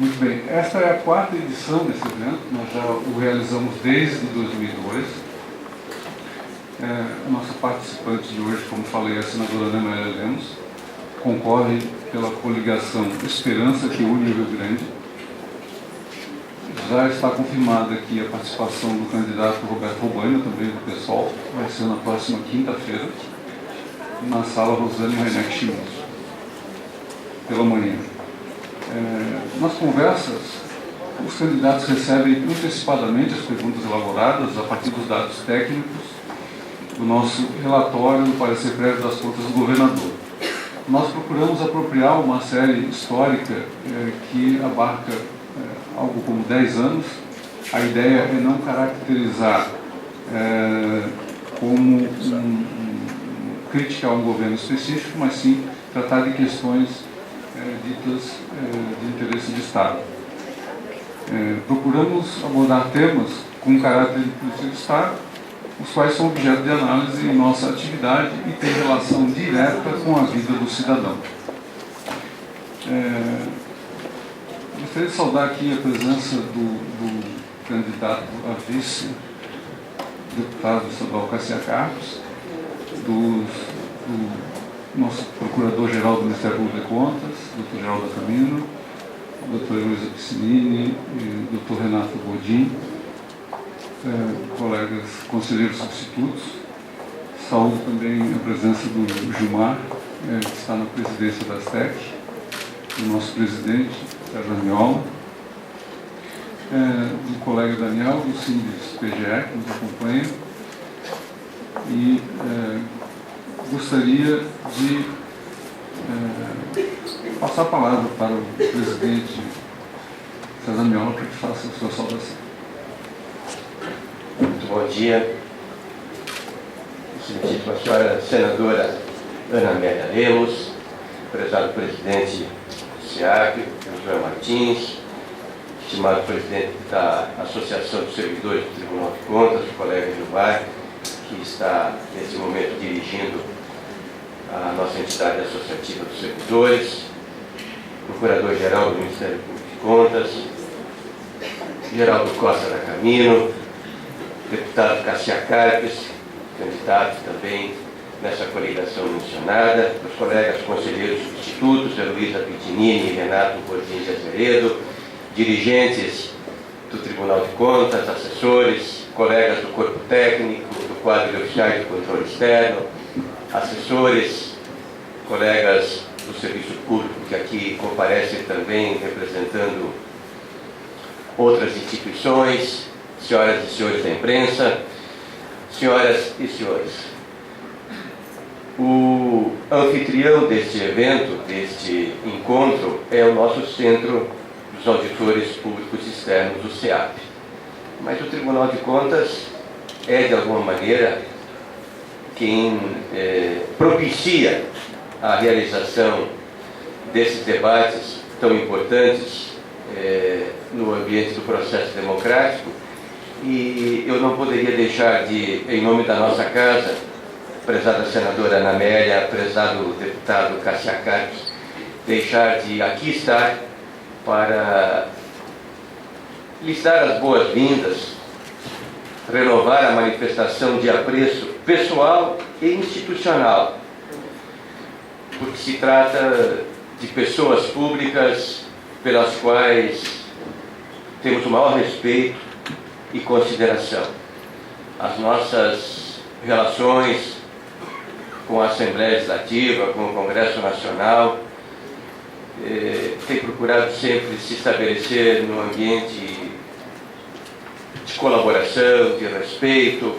Muito bem, esta é a quarta edição desse evento, nós já o realizamos desde 2002. A nossa participante de hoje, como falei, é a senadora Ana Maria Lemos, concorre pela coligação Esperança, que une o Rio Grande. Já está confirmada aqui a participação do candidato Roberto Robaina, também do PSOL, vai ser na próxima quinta-feira, na sala Rosane Reineck Schmidt, pela manhã. Nas conversas, os candidatos recebem antecipadamente as perguntas elaboradas a partir dos dados técnicos do nosso relatório do parecer prévio das contas do governador. Nós procuramos apropriar uma série histórica que abarca algo como 10 anos. A ideia é não caracterizar como crítica a um governo específico, mas sim tratar de questões ditas de interesse de Estado. Procuramos abordar temas com caráter de política de Estado, os quais são objeto de análise em nossa atividade e têm relação direta com a vida do cidadão. Gostaria de saudar aqui a presença do candidato a vice, deputado estadual Cassia Carpes, do nosso procurador-geral do Ministério Público de Contas, Dr. Geraldo Camino, Dr. Heloísa Piscinini e Dr. Renato Godin, colegas conselheiros substitutos. Saúdo também a presença do Gilmar, que está na presidência da STEC, do nosso presidente, Sérgio Armiola, do colega Daniel, do Sindicato PGE, que nos acompanha, e gostaria de passar a palavra para o presidente César Armiola para que faça a sua saudação. Muito bom dia. Excelentíssima senhora senadora Ana Amélia Lemos, prezado presidente do SEAP, João Martins, estimado presidente da Associação dos Servidores do Tribunal de Contas, o colega Gilmar, que está nesse momento dirigindo a nossa entidade associativa dos servidores, procurador-geral do Ministério Público de Contas, Geraldo Costa da Camino, deputado Cassia Carpes, candidato também nessa coligação mencionada, os colegas conselheiros substitutos, Heloísa Piscinini e Renato Godin de Azevedo, dirigentes do Tribunal de Contas, assessores, colegas do corpo técnico, do quadro de oficiais de controle externo, assessores, colegas do serviço público que aqui comparecem também representando outras instituições, senhoras e senhores da imprensa, senhoras e senhores. O anfitrião deste evento, deste encontro, é o nosso Centro dos Auditores Públicos Externos, do SEAP. Mas o Tribunal de Contas é, de alguma maneira, quem propicia a realização desses debates tão importantes no ambiente do processo democrático. E eu não poderia deixar de, em nome da nossa casa, prezada senadora Ana Amélia, prezado deputado Cassia Carpes, deixar de aqui estar para lhes dar as boas-vindas, renovar a manifestação de apreço pessoal e institucional, porque se trata de pessoas públicas pelas quais temos o maior respeito e consideração. As nossas relações com a Assembleia Legislativa, com o Congresso Nacional, têm procurado sempre se estabelecer num ambiente de colaboração, de respeito,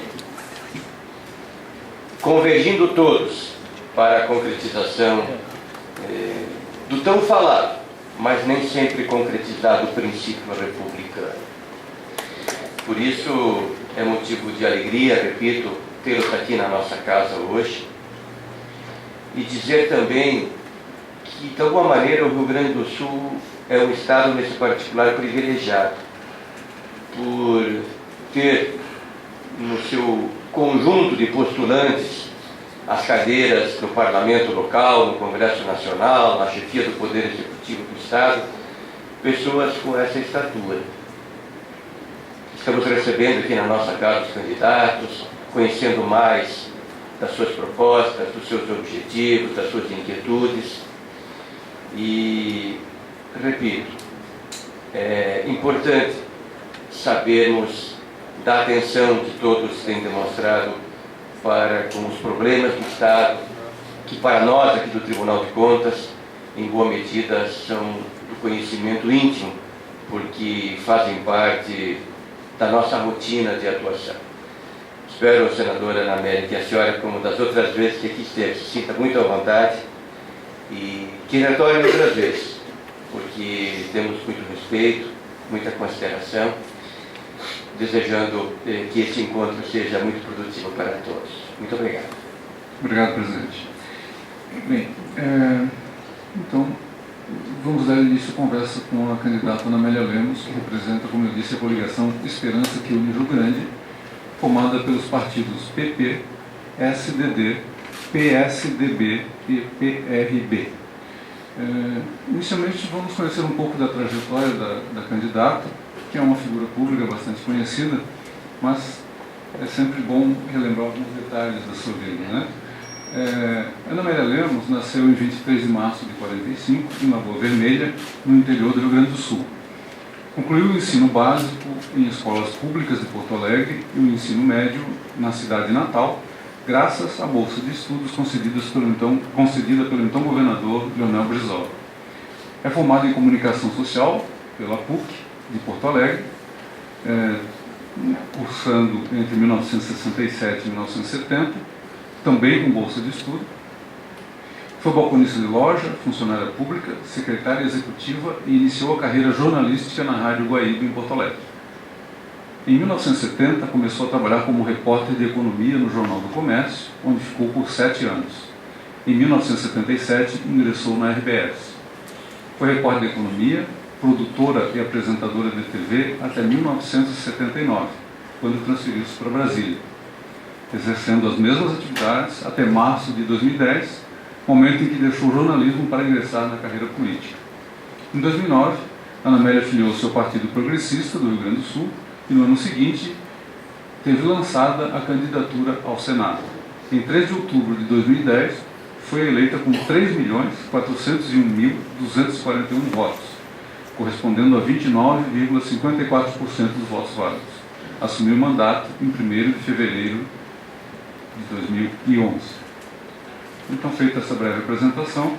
convergindo todos para a concretização do tão falado, mas nem sempre concretizado princípio republicano. Por isso é motivo de alegria, repito, tê-los aqui na nossa casa hoje, e dizer também que, de alguma maneira, o Rio Grande do Sul é um estado, nesse particular, privilegiado, por ter no seu conjunto de postulantes as cadeiras no Parlamento local, no Congresso Nacional, na chefia do Poder Executivo do Estado, pessoas com essa estatura. Estamos recebendo aqui na nossa casa os candidatos, conhecendo mais das suas propostas, dos seus objetivos, das suas inquietudes. E, repito, é importante sabermos da atenção que todos têm demonstrado para com os problemas do Estado, que para nós aqui do Tribunal de Contas, em boa medida, são do conhecimento íntimo, porque fazem parte da nossa rotina de atuação. Espero, senadora Ana Amélia, que a senhora, como das outras vezes que aqui esteve, se sinta muito à vontade e que retorne outras vezes, porque temos muito respeito, muita consideração, desejando que esse encontro seja muito produtivo para todos. Muito obrigado. Obrigado, presidente. Bem, então, vamos dar início à conversa com a candidata Ana Amélia Lemos, que representa, como eu disse, a coligação Esperança que une Rio Grande, formada pelos partidos PP, SDD, PSDB e PRB. Inicialmente, vamos conhecer um pouco da trajetória da candidata, que é uma figura pública bastante conhecida, mas é sempre bom relembrar alguns detalhes da sua vida, né? Ana Amélia Lemos nasceu em 23 de março de 45, em Lagoa Vermelha, no interior do Rio Grande do Sul. Concluiu o ensino básico em escolas públicas de Porto Alegre e o ensino médio na cidade natal, graças à bolsa de estudos concedida pelo então governador Leonel Brizola. É formada em comunicação social pela PUC de Porto Alegre, cursando entre 1967 e 1970, também com bolsa de estudo. Foi balconista de loja, funcionária pública, secretária executiva e iniciou a carreira jornalística na Rádio Guaíba, em Porto Alegre. Em 1970, começou a trabalhar como repórter de economia no Jornal do Comércio, onde ficou por 7 anos. Em 1977, ingressou na RBS. Foi repórter de economia, produtora e apresentadora de TV até 1979, quando transferiu-se para Brasília, exercendo as mesmas atividades até março de 2010, momento em que deixou o jornalismo para ingressar na carreira política. Em 2009, Ana Amélia filiou-se ao Partido Progressista do Rio Grande do Sul e no ano seguinte teve lançada a candidatura ao Senado. Em 3 de outubro de 2010, foi eleita com 3.401.241 votos, correspondendo a 29,54% dos votos válidos. Assumiu o mandato em 1º de fevereiro de 2011. Então, feita essa breve apresentação,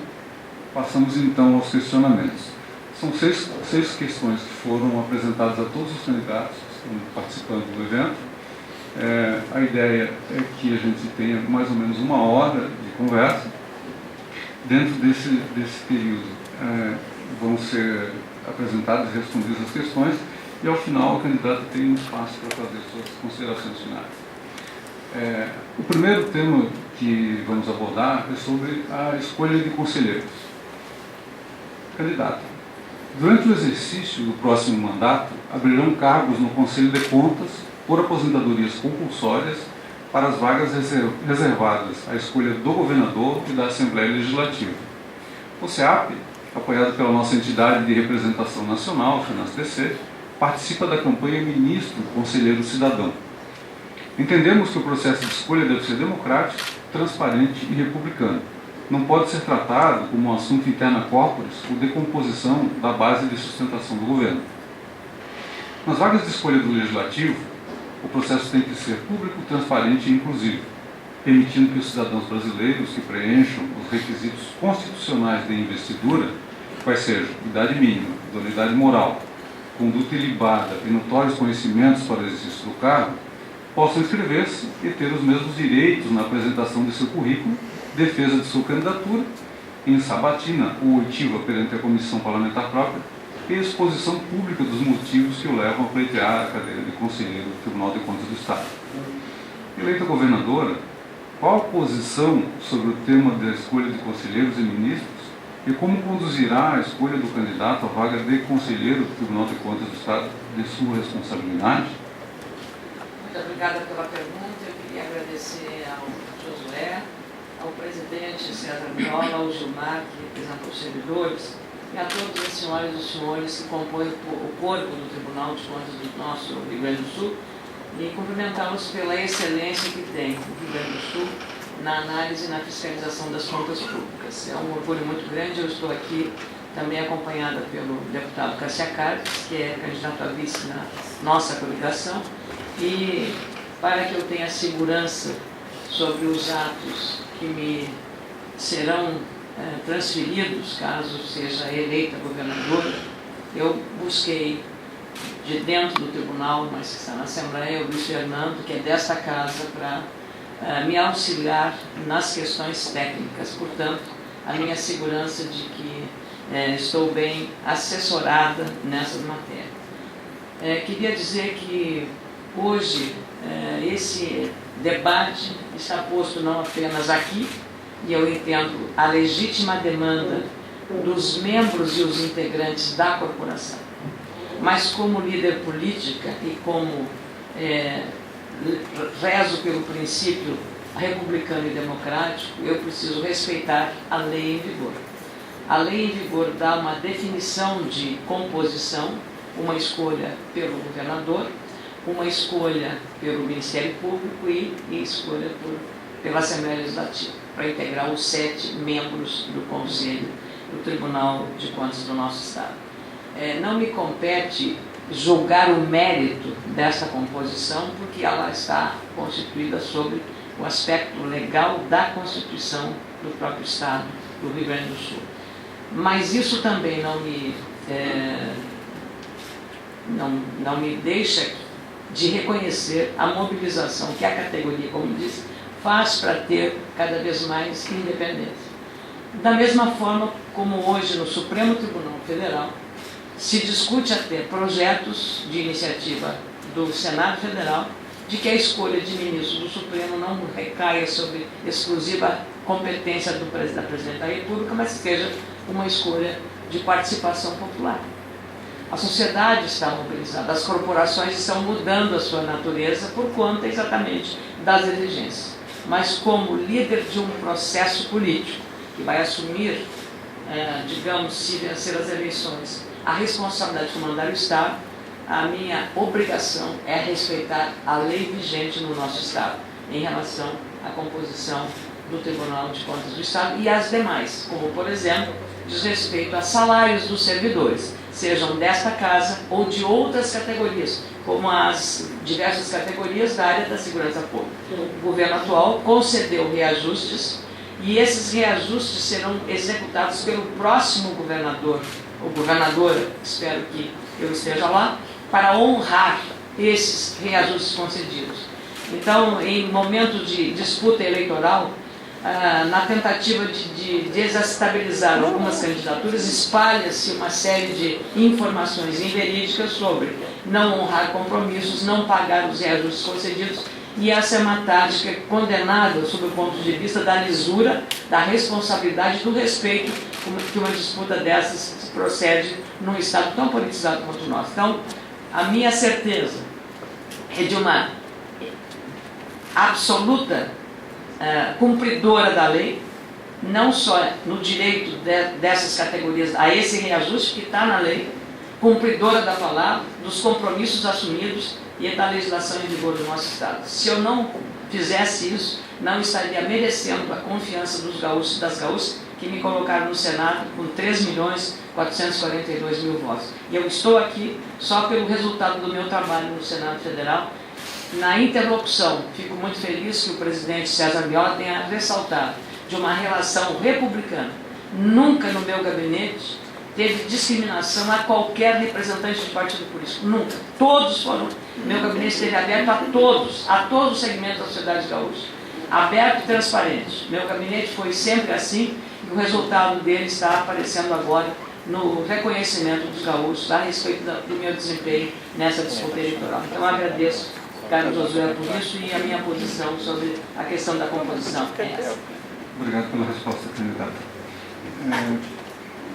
passamos então aos questionamentos. São seis questões que foram apresentadas a todos os candidatos que estão participando do evento. A ideia é que a gente tenha mais ou menos 1 hora de conversa. Dentro desse período vão ser apresentadas e respondidas as questões e ao final o candidato tem um espaço para fazer suas considerações finais. O primeiro tema que vamos abordar é sobre a escolha de conselheiros. Candidato, durante o exercício do próximo mandato, abrirão cargos no Conselho de Contas por aposentadorias compulsórias para as vagas reservadas à escolha do governador e da Assembleia Legislativa. O SEAP, apoiado pela nossa entidade de representação nacional, FENASTC, participa da campanha Ministro Conselheiro Cidadão. Entendemos que o processo de escolha deve ser democrático, transparente e republicano. Não pode ser tratado como um assunto interna corporis ou decomposição da base de sustentação do governo. Nas vagas de escolha do Legislativo, o processo tem que ser público, transparente e inclusivo, permitindo que os cidadãos brasileiros que preencham os requisitos constitucionais de investidura, quais sejam idade mínima, idoneidade moral, conduta ilibada e notórios conhecimentos para o exercício do cargo, possam inscrever-se e ter os mesmos direitos na apresentação de seu currículo, defesa de sua candidatura, em sabatina ou oitiva perante a comissão parlamentar própria e exposição pública dos motivos que o levam a pleitear a cadeira de conselheiro do Tribunal de Contas do Estado. Eleita governadora, qual a posição sobre o tema da escolha de conselheiros e ministros e como conduzirá a escolha do candidato à vaga de conselheiro do Tribunal de Contas do Estado de sua responsabilidade? Muito obrigada pela pergunta. Eu queria agradecer ao Josué, ao presidente César Viola, ao Gilmar, que representa os servidores, e a todas as senhoras e os senhores que compõem o corpo do Tribunal de Contas do nosso Rio Grande do Sul e cumprimentá-los pela excelência que tem o Rio Grande do Sul na análise e na fiscalização das contas públicas. É um orgulho muito grande. Eu estou aqui também acompanhada pelo deputado Cássia Carpes, que é candidato a vice na nossa coligação, e para que eu tenha segurança sobre os atos que me serão transferidos, caso seja eleita governadora, eu busquei de dentro do tribunal, mas que está na Assembleia, o Luiz Fernando, que é desta casa, para me auxiliar nas questões técnicas. Portanto, a minha segurança de que estou bem assessorada nessas matérias. Queria dizer que hoje esse debate está posto não apenas aqui, e eu entendo a legítima demanda dos membros e os integrantes da corporação, mas como líder política e como rezo pelo princípio republicano e democrático, eu preciso respeitar a lei em vigor. A lei em vigor dá uma definição de composição, uma escolha pelo governador, uma escolha pelo Ministério Público e escolha pela Assembleia Legislativa, para integrar os 7 membros do Conselho do Tribunal de Contas do nosso Estado. Não me compete julgar o mérito dessa composição, porque ela está constituída sobre o aspecto legal da Constituição do próprio Estado do Rio Grande do Sul. Mas isso também não me deixa de reconhecer a mobilização que a categoria, como disse, faz para ter cada vez mais independência. Da mesma forma como hoje no Supremo Tribunal Federal se discute até projetos de iniciativa do Senado Federal de que a escolha de ministro do Supremo não recaia sobre exclusiva competência da Presidente da República, mas seja uma escolha de participação popular. A sociedade está mobilizada, as corporações estão mudando a sua natureza por conta exatamente das exigências. Mas como líder de um processo político que vai assumir, digamos, se vencer as eleições, a responsabilidade de comandar o Estado, a minha obrigação é respeitar a lei vigente no nosso Estado em relação à composição do Tribunal de Contas do Estado e as demais, como, por exemplo, diz respeito a salários dos servidores, sejam desta casa ou de outras categorias, como as diversas categorias da área da segurança pública. O governo atual concedeu reajustes e esses reajustes serão executados pelo próximo governador, ou governadora, espero que eu esteja lá, para honrar esses reajustes concedidos. Então, em momentos de disputa eleitoral, na tentativa de desestabilizar algumas candidaturas, espalha-se uma série de informações inverídicas sobre não honrar compromissos, não pagar os reajustes concedidos, e essa é uma tática condenável sob o ponto de vista da lisura, da responsabilidade, do respeito que uma disputa dessas procede num Estado tão politizado quanto o nosso. Então, a minha certeza é de uma absoluta cumpridora da lei, não só no direito dessas categorias a esse reajuste que está na lei, cumpridora da palavra, dos compromissos assumidos e da legislação em vigor do nosso Estado. Se eu não fizesse isso, não estaria merecendo a confiança dos gaúchos e das gaúchas que me colocaram no Senado com 3.442.000 votos. E eu estou aqui só pelo resultado do meu trabalho no Senado Federal. Na interlocução, fico muito feliz que o presidente César Viola tenha ressaltado de uma relação republicana. Nunca no meu gabinete teve discriminação a qualquer representante de partido político. Nunca. Todos foram. Meu gabinete esteve aberto a todos os segmentos da sociedade gaúcha. Aberto e transparente. Meu gabinete foi sempre assim e o resultado dele está aparecendo agora no reconhecimento dos gaúchos a respeito do meu desempenho nessa disputa eleitoral. Então, eu agradeço, Carlos Josué, por isso e a minha posição sobre a questão da composição é essa. Obrigado pela resposta, candidata.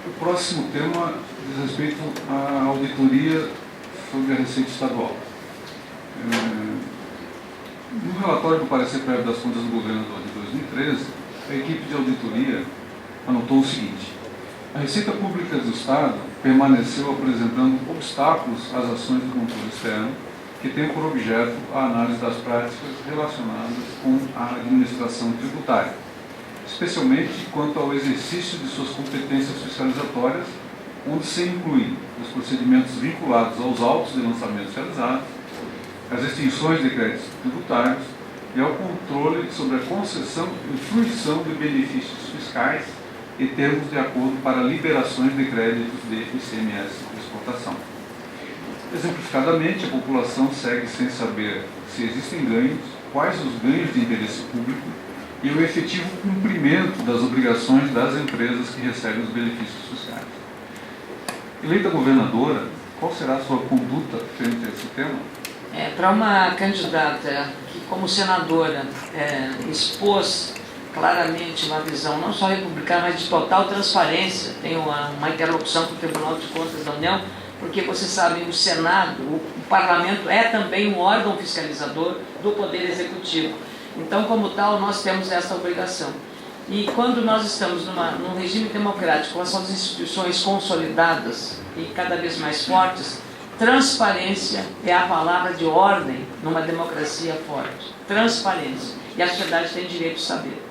O próximo tema diz respeito à auditoria sobre a Receita Estadual. No relatório do parecer prévio das contas do governo de 2013, a equipe de auditoria anotou o seguinte: A Receita Pública do Estado permaneceu apresentando obstáculos às ações do controle externo, que tem por objeto a análise das práticas relacionadas com a administração tributária, especialmente quanto ao exercício de suas competências fiscalizatórias, onde se incluem os procedimentos vinculados aos autos de lançamentos realizados, as extinções de créditos tributários e ao controle sobre a concessão e fruição de benefícios fiscais e termos de acordo para liberações de créditos de ICMS de exportação. Exemplificadamente, a população segue sem saber se existem ganhos, quais os ganhos de interesse público e o efetivo cumprimento das obrigações das empresas que recebem os benefícios fiscais. Eleita governadora, qual será a sua conduta frente a esse tema? Para uma candidata que, como senadora, expôs claramente uma visão não só republicana, mas de total transparência, tem uma interlocução com o Tribunal de Contas da União, porque vocês sabem, o Senado, o Parlamento é também um órgão fiscalizador do Poder Executivo. Então, como tal, nós temos essa obrigação. E quando nós estamos num regime democrático, com as suas instituições consolidadas e cada vez mais fortes, transparência é a palavra de ordem numa democracia forte. Transparência. E a sociedade tem direito de saber.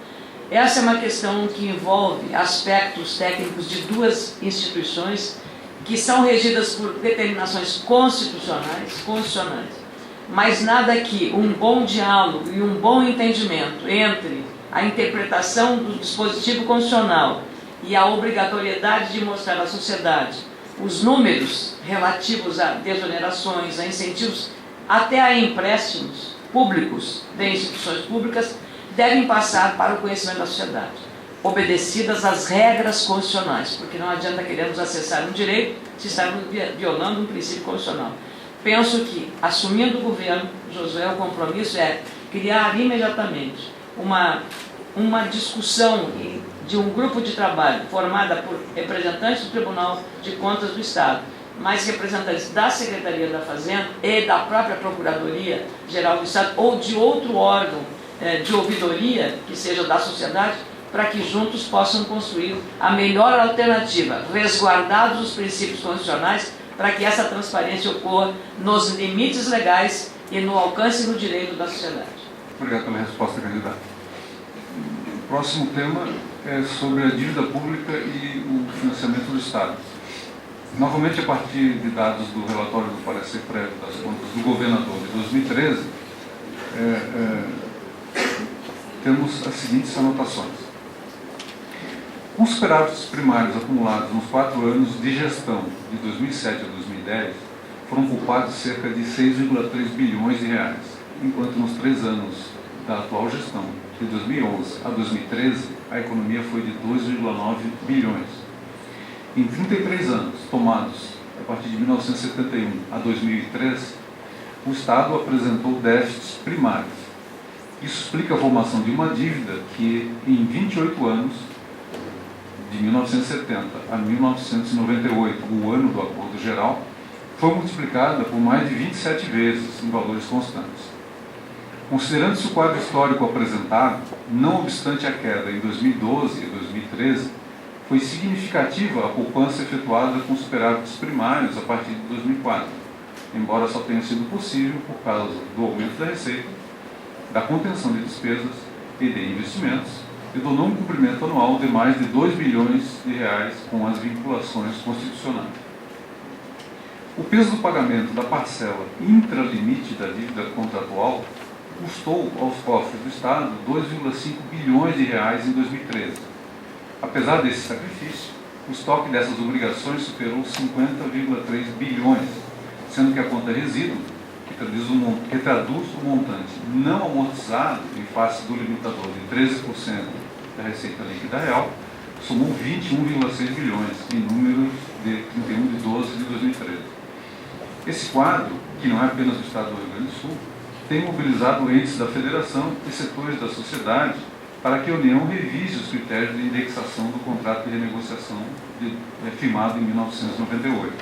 Essa é uma questão que envolve aspectos técnicos de duas instituições que são regidas por determinações constitucionais, mas nada que um bom diálogo e um bom entendimento entre a interpretação do dispositivo constitucional e a obrigatoriedade de mostrar à sociedade os números relativos a desonerações, a incentivos, até a empréstimos públicos de instituições públicas, devem passar para o conhecimento da sociedade, obedecidas às regras constitucionais, porque não adianta querermos acessar um direito se estarmos violando um princípio constitucional. Penso que, assumindo o governo, Josué, o compromisso é criar imediatamente uma discussão de um grupo de trabalho formada por representantes do Tribunal de Contas do Estado, mais representantes da Secretaria da Fazenda e da própria Procuradoria-Geral do Estado ou de outro órgão de ouvidoria que seja da sociedade, para que juntos possam construir a melhor alternativa, resguardados os princípios constitucionais, para que essa transparência ocorra nos limites legais e no alcance do direito da sociedade. Obrigado pela resposta, candidato. O próximo tema é sobre a dívida pública e o financiamento do Estado. Novamente, a partir de dados do relatório do parecer prévio das contas do governador de 2013, temos as seguintes anotações. Os superávites primários acumulados nos 4 anos de gestão, de 2007 a 2010, foram culpados de cerca de 6,3 bilhões de reais, enquanto nos 3 anos da atual gestão, de 2011 a 2013, a economia foi de 2,9 bilhões. Em 33 anos tomados, a partir de 1971 a 2003, o Estado apresentou déficits primários. Isso explica a formação de uma dívida que, em 28 anos, de 1970 a 1998, o ano do Acordo Geral, foi multiplicada por mais de 27 vezes em valores constantes. Considerando-se o quadro histórico apresentado, não obstante a queda em 2012 e 2013, foi significativa a poupança efetuada com superávites primários a partir de 2004, embora só tenha sido possível por causa do aumento da receita, da contenção de despesas e de investimentos, e do não cumprimento anual de mais de 2 bilhões de reais com as vinculações constitucionais. O peso do pagamento da parcela intralimite da dívida contratual custou aos cofres do Estado 2,5 bilhões de reais em 2013. Apesar desse sacrifício, o estoque dessas obrigações superou 50,3 bilhões, sendo que a conta resíduo, que traduz o montante não amortizado em face do limitador de 13% da receita líquida real, somou 21,6 bilhões em números de 31 de 12 de 2013. Esse quadro, que não é apenas do Estado do Rio Grande do Sul, tem mobilizado entes da Federação e setores da sociedade para que a União revise os critérios de indexação do contrato de renegociação firmado em 1998.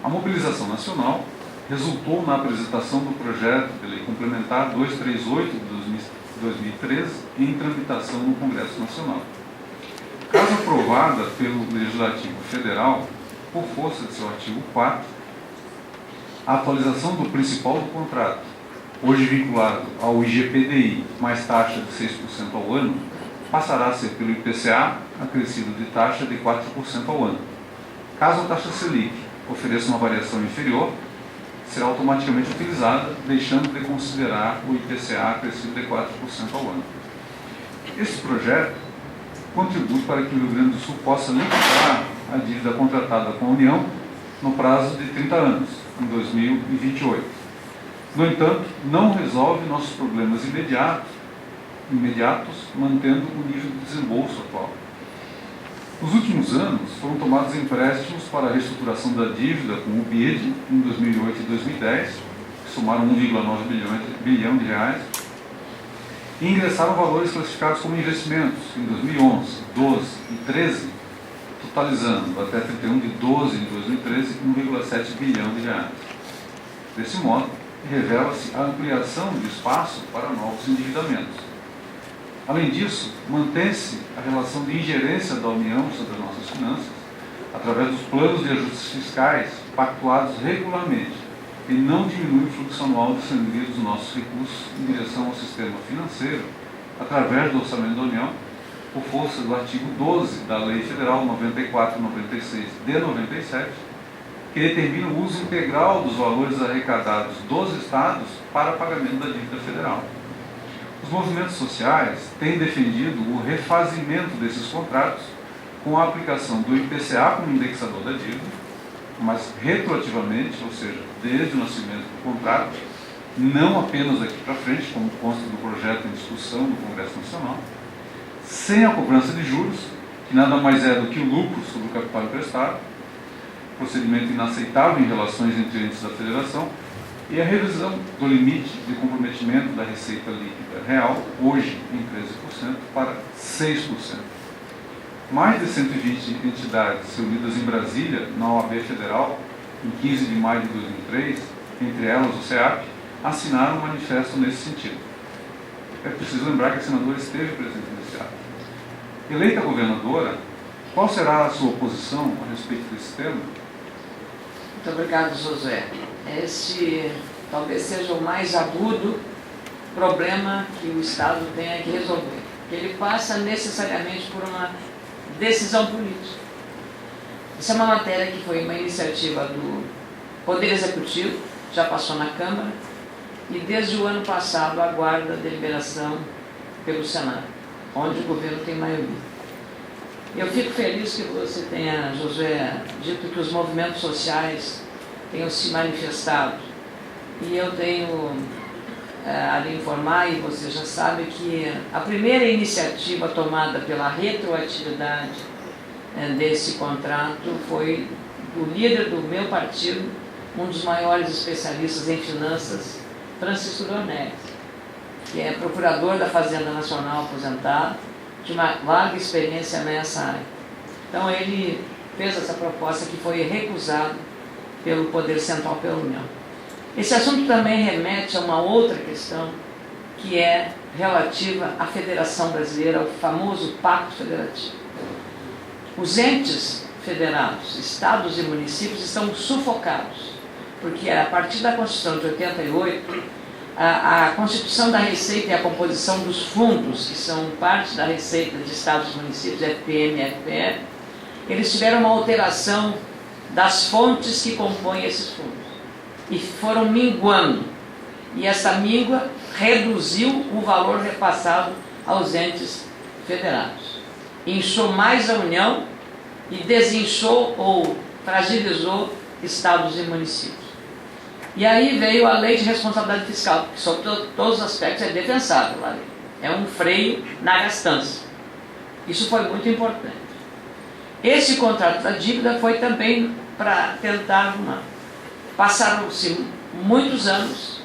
A mobilização nacional resultou na apresentação do projeto de lei complementar 238 de 2013 em tramitação no Congresso Nacional. Caso aprovada pelo Legislativo Federal, por força de seu artigo 4, a atualização do principal do contrato, hoje vinculado ao IGPDI mais taxa de 6% ao ano, passará a ser pelo IPCA, acrescido de taxa de 4% ao ano. Caso a taxa Selic ofereça uma variação inferior, será automaticamente utilizada, deixando de considerar o IPCA acrescido de 4% ao ano. Esse projeto contribui para que o Rio Grande do Sul possa liquidar a dívida contratada com a União no prazo de 30 anos, em 2028. No entanto, não resolve nossos problemas imediatos, mantendo o nível de desembolso atual. Nos últimos anos, foram tomados empréstimos para a reestruturação da dívida com o BID em 2008 e 2010, que somaram 1,9 bilhão de reais, e ingressaram valores classificados como investimentos em 2011, 12 e 13, totalizando até 31 de 12 de 2013 1,7 bilhão de reais. Desse modo, revela-se a ampliação de espaço para novos endividamentos. Além disso, mantém-se a relação de ingerência da União sobre as nossas finanças, através dos planos de ajustes fiscais pactuados regularmente, e não diminui o fluxo anual de sangue dos nossos recursos em direção ao sistema financeiro, através do Orçamento da União, por força do artigo 12 da Lei Federal 94/96 de 97, que determina o uso integral dos valores arrecadados dos Estados para pagamento da dívida federal. Os movimentos sociais têm defendido o refazimento desses contratos com a aplicação do IPCA como indexador da dívida, mas retroativamente, ou seja, desde o nascimento do contrato, não apenas daqui para frente, como consta do projeto em discussão do Congresso Nacional, sem a cobrança de juros, que nada mais é do que o lucro sobre o capital emprestado, procedimento inaceitável em relações entre entes da Federação, e a revisão do limite de comprometimento da receita líquida real, hoje em 13%, para 6%. Mais de 120 entidades reunidas em Brasília, na OAB Federal, em 15 de maio de 2003, entre elas o CEAP, assinaram um manifesto nesse sentido. É preciso lembrar que a senadora esteve presente nesse ato. Eleita governadora, qual será a sua posição a respeito desse tema? Muito obrigado, Josué. Este talvez seja o mais agudo problema que o Estado tenha que resolver. Ele passa necessariamente por uma decisão política. Essa é uma matéria que foi uma iniciativa do Poder Executivo, já passou na Câmara, e desde o ano passado aguarda a deliberação pelo Senado, onde o governo tem maioria. Eu fico feliz que você tenha, Josué, dito que os movimentos sociais tenham se manifestado. E eu tenho a lhe informar, e você já sabe, que a primeira iniciativa tomada pela retroatividade desse contrato foi do líder do meu partido, um dos maiores especialistas em finanças, Francisco Dornelles, que é procurador da Fazenda Nacional aposentado, de uma larga experiência nessa área. Então ele fez essa proposta que foi recusada pelo Poder Central, pela União. Esse assunto também remete a uma outra questão, que é relativa à Federação Brasileira, ao famoso Pacto Federativo. Os entes federados, estados e municípios, estão sufocados, porque a partir da Constituição de 88, a constituição da Receita e a composição dos fundos, que são parte da Receita de estados e municípios, FPM e FPR, eles tiveram uma alteração das fontes que compõem esses fundos e foram minguando. E essa míngua reduziu o valor repassado aos entes federados. Inchou mais a União e desinchou ou fragilizou estados e municípios. E aí veio a Lei de Responsabilidade Fiscal, que sob todos os aspectos é defensável a lei. É um freio na gastança. Isso foi muito importante. Esse contrato da dívida foi também para tentar arrumar. Passaram-se muitos anos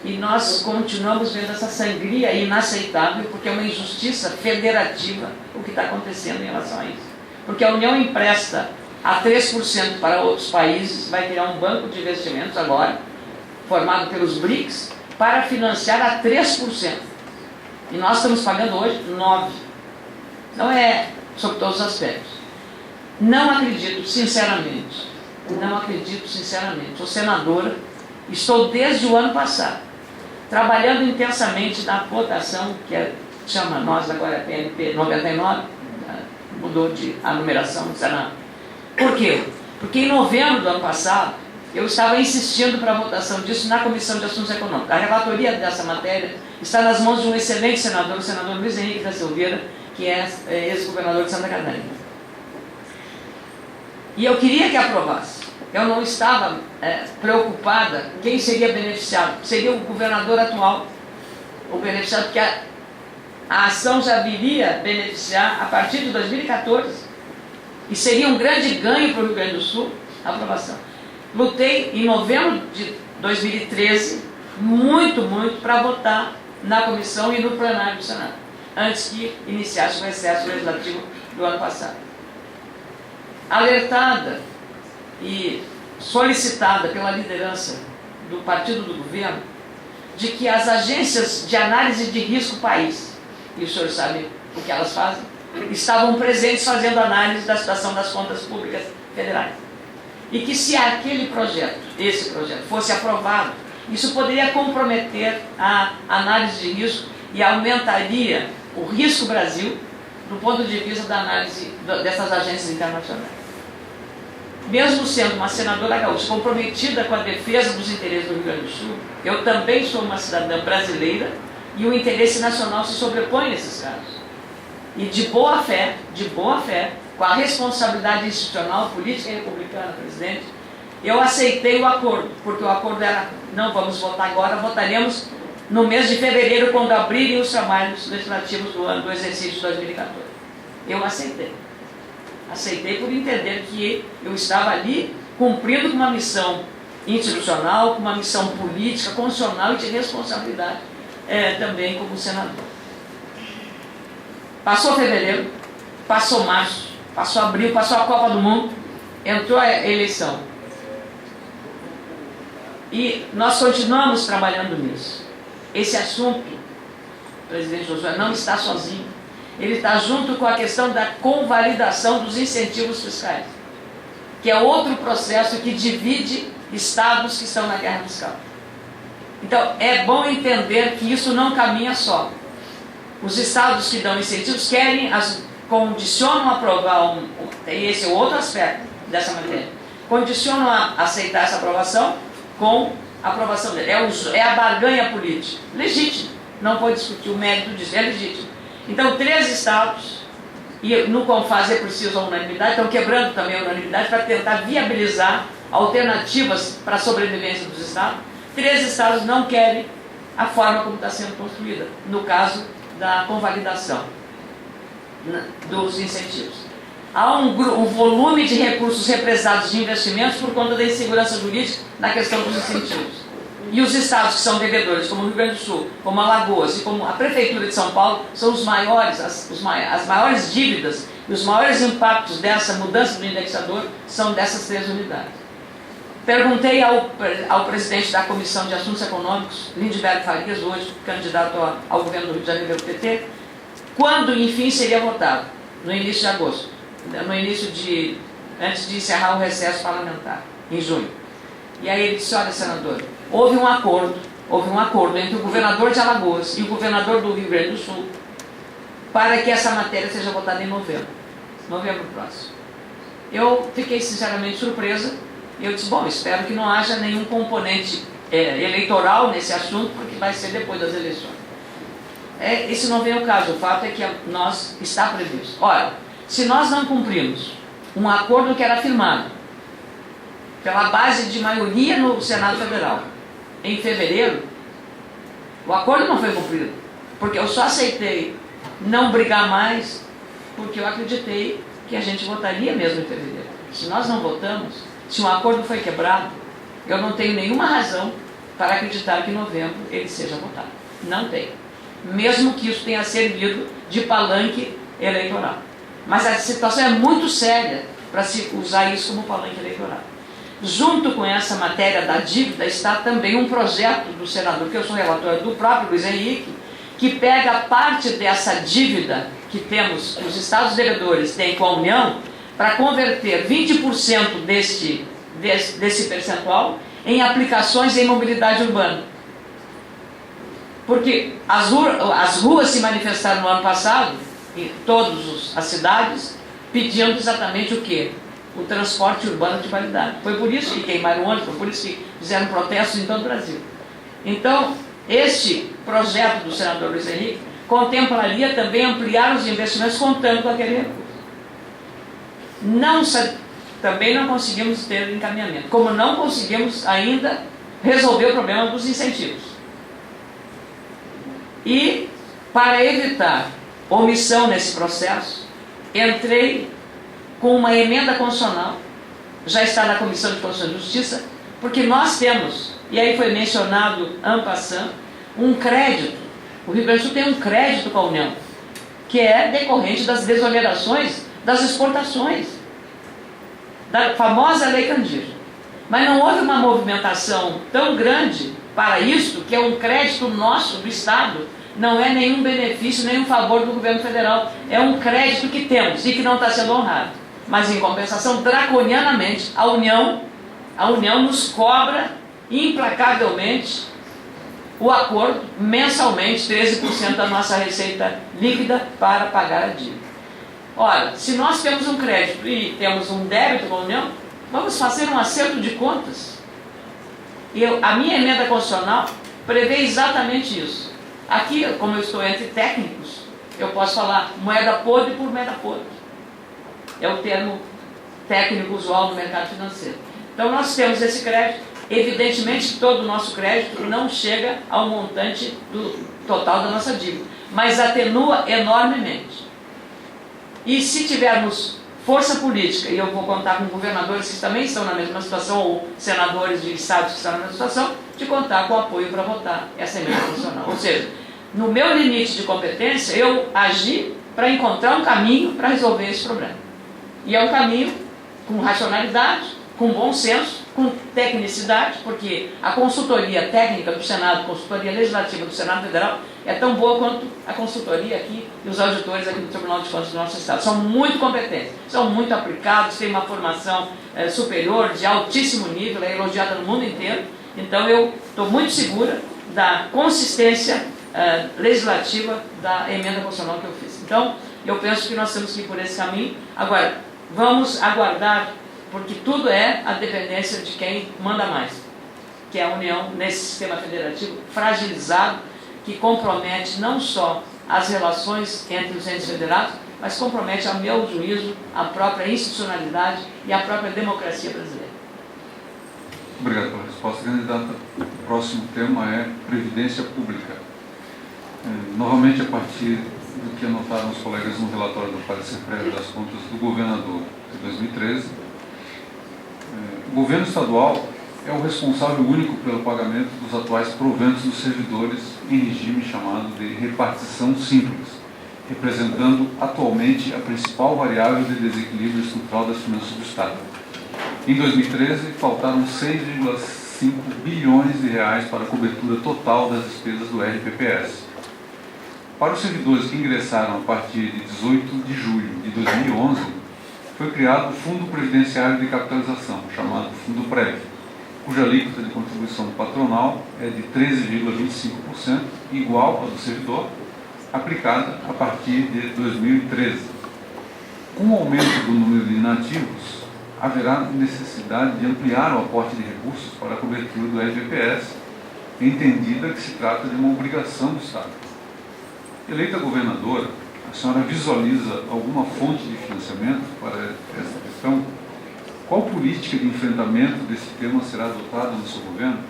e nós continuamos vendo essa sangria inaceitável, porque é uma injustiça federativa o que está acontecendo em relação a isso. Porque a União empresta a 3% para outros países, vai criar um banco de investimentos agora, formado pelos BRICS, para financiar a 3%. E nós estamos pagando hoje 9%. Então é sob todos os aspectos. Não acredito, sinceramente, sou senadora, estou desde o ano passado, trabalhando intensamente na votação, que chama nós agora PNP 99, mudou a numeração do Senado. Por quê? Porque em novembro do ano passado, eu estava insistindo para a votação disso na Comissão de Assuntos Econômicos. A relatoria dessa matéria está nas mãos de um excelente senador, o senador Luiz Henrique da Silveira, que é ex-governador de Santa Catarina. E eu queria que aprovasse. Eu não estava preocupada quem seria beneficiado. Seria o governador atual, o beneficiado, porque a ação já viria beneficiar a partir de 2014. E seria um grande ganho para o Rio Grande do Sul a aprovação. Lutei em novembro de 2013, muito, para votar na comissão e no plenário do Senado, antes que iniciasse o recesso legislativo do ano passado. Alertada e solicitada pela liderança do partido do governo de que as agências de análise de risco país, e o senhor sabe o que elas fazem, estavam presentes fazendo análise da situação das contas públicas federais. E que se esse projeto fosse aprovado, isso poderia comprometer a análise de risco e aumentaria o risco Brasil do ponto de vista da análise dessas agências internacionais. Mesmo sendo uma senadora gaúcha comprometida com a defesa dos interesses do Rio Grande do Sul, eu também sou uma cidadã brasileira e o interesse nacional se sobrepõe nesses casos. E de boa fé, com a responsabilidade institucional, política e republicana, presidente, eu aceitei o acordo, porque o acordo era, não vamos votar agora, votaremos no mês de fevereiro, quando abrirem os trabalhos legislativos do exercício de 2014. Eu aceitei. Aceitei por entender que eu estava ali cumprindo com uma missão institucional, com uma missão política, constitucional e de responsabilidade também como senador. Passou fevereiro, passou março, passou abril, passou a Copa do Mundo, entrou a eleição. E nós continuamos trabalhando nisso. Esse assunto, presidente Josué, não está sozinho. Ele está junto com a questão da convalidação dos incentivos fiscais, que é outro processo que divide estados que estão na guerra fiscal. Então, é bom entender que isso não caminha só. Os estados que dão incentivos condicionam a aprovar, e esse é outro aspecto dessa matéria, condicionam a aceitar essa aprovação com a aprovação dele. É a barganha política. Legítimo. Não vou discutir o mérito disso, é legítimo. Então, 3 estados, e no CONFAS é preciso a unanimidade, estão quebrando também a unanimidade para tentar viabilizar alternativas para a sobrevivência dos estados. 3 estados não querem a forma como está sendo construída, no caso da convalidação dos incentivos. Há um volume de recursos represados de investimentos por conta da insegurança jurídica na questão dos incentivos. E os estados que são devedores, como o Rio Grande do Sul, como Alagoas e como a Prefeitura de São Paulo, são os maiores, as maiores dívidas e os maiores impactos dessa mudança do indexador são dessas 3 unidades. Perguntei ao presidente da Comissão de Assuntos Econômicos, Lindbergh Farias, hoje candidato ao governo do Rio de Janeiro do PT, quando, enfim, seria votado, no início de agosto, antes de encerrar o recesso parlamentar, em junho. E aí ele disse, olha, senador, houve um acordo entre o governador de Alagoas e o governador do Rio Grande do Sul para que essa matéria seja votada em novembro próximo. Eu fiquei sinceramente surpresa. Eu disse, bom, espero que não haja nenhum componente eleitoral nesse assunto, porque vai ser depois das eleições. Esse não vem ao caso, o fato é que está previsto. Olha, se nós não cumprimos um acordo que era firmado pela base de maioria no Senado Federal, em fevereiro, o acordo não foi cumprido, porque eu só aceitei não brigar mais, porque eu acreditei que a gente votaria mesmo em fevereiro. Se nós não votamos, se um acordo foi quebrado, eu não tenho nenhuma razão para acreditar que em novembro ele seja votado. Não tenho. Mesmo que isso tenha servido de palanque eleitoral. Mas a situação é muito séria para se usar isso como palanque eleitoral. Junto com essa matéria da dívida está também um projeto do senador, que eu sou relator do próprio Luiz Henrique, que pega parte dessa dívida que temos, os estados devedores têm com a União, para converter 20% desse percentual em aplicações em mobilidade urbana. Porque as ruas se manifestaram no ano passado, em todas as cidades, pedindo exatamente o quê? O transporte urbano de qualidade. Foi por isso que queimaram ônibus, foi por isso que fizeram protestos em todo o Brasil. Então, este projeto do senador Luiz Henrique contemplaria também ampliar os investimentos contando com aquele recurso. Também não conseguimos ter encaminhamento, como não conseguimos ainda resolver o problema dos incentivos. E, para evitar omissão nesse processo, entrei com uma emenda constitucional, já está na Comissão de Constituição e Justiça, porque nós temos, e aí foi mencionado en passant, um crédito. O Rio Grande do Sul tem um crédito com a União, que é decorrente das desonerações das exportações, da famosa Lei Candir. Mas não houve uma movimentação tão grande para isso, que é um crédito nosso, do Estado, não é nenhum benefício, nenhum favor do governo federal, é um crédito que temos e que não está sendo honrado. Mas, em compensação, draconianamente, a União nos cobra implacavelmente o acordo, mensalmente, 13% da nossa receita líquida para pagar a dívida. Ora, se nós temos um crédito e temos um débito com a União, vamos fazer um acerto de contas. E a minha emenda constitucional prevê exatamente isso. Aqui, como eu estou entre técnicos, eu posso falar moeda podre por moeda podre. É o termo técnico usual no mercado financeiro. Então, nós temos esse crédito. Evidentemente, todo o nosso crédito não chega ao montante do total da nossa dívida, mas atenua enormemente. E se tivermos força política, e eu vou contar com governadores que também estão na mesma situação, ou senadores de estados que estão na mesma situação, de contar com apoio para votar essa emenda constitucional. Ou seja, no meu limite de competência, eu agi para encontrar um caminho para resolver esse problema. E é um caminho com racionalidade, com bom senso, com tecnicidade, porque a consultoria técnica do Senado, a consultoria legislativa do Senado Federal, é tão boa quanto a consultoria aqui e os auditores aqui do Tribunal de Contas do nosso Estado. São muito competentes, são muito aplicados, têm uma formação superior, de altíssimo nível, é elogiada no mundo inteiro. Então eu estou muito segura da consistência legislativa da emenda constitucional que eu fiz. Então, eu penso que nós temos que ir por esse caminho. Agora, vamos aguardar, porque tudo é a dependência de quem manda mais, que é a União nesse sistema federativo fragilizado, que compromete não só as relações entre os entes federados, mas compromete, a meu juízo, a própria institucionalidade e a própria democracia brasileira. Obrigado pela resposta, candidata. O próximo tema é Previdência Pública. Novamente, a partir do que anotaram os colegas no relatório do parecer prévio das contas do governador de 2013, o governo estadual é o responsável único pelo pagamento dos atuais proventos dos servidores em regime chamado de repartição simples, representando atualmente a principal variável de desequilíbrio estrutural das finanças do Estado. Em 2013, faltaram 6,5 bilhões de reais para a cobertura total das despesas do RPPS. Para os servidores que ingressaram a partir de 18 de julho de 2011, foi criado o Fundo Previdenciário de Capitalização, chamado Fundo Prev, cuja alíquota de contribuição patronal é de 13,25%, igual à do servidor, aplicada a partir de 2013. Com o aumento do número de inativos, haverá necessidade de ampliar o aporte de recursos para a cobertura do RVPS, entendida que se trata de uma obrigação do Estado. Eleita governadora, a senhora visualiza alguma fonte de financiamento para essa questão? Qual política de enfrentamento desse tema será adotada no seu governo?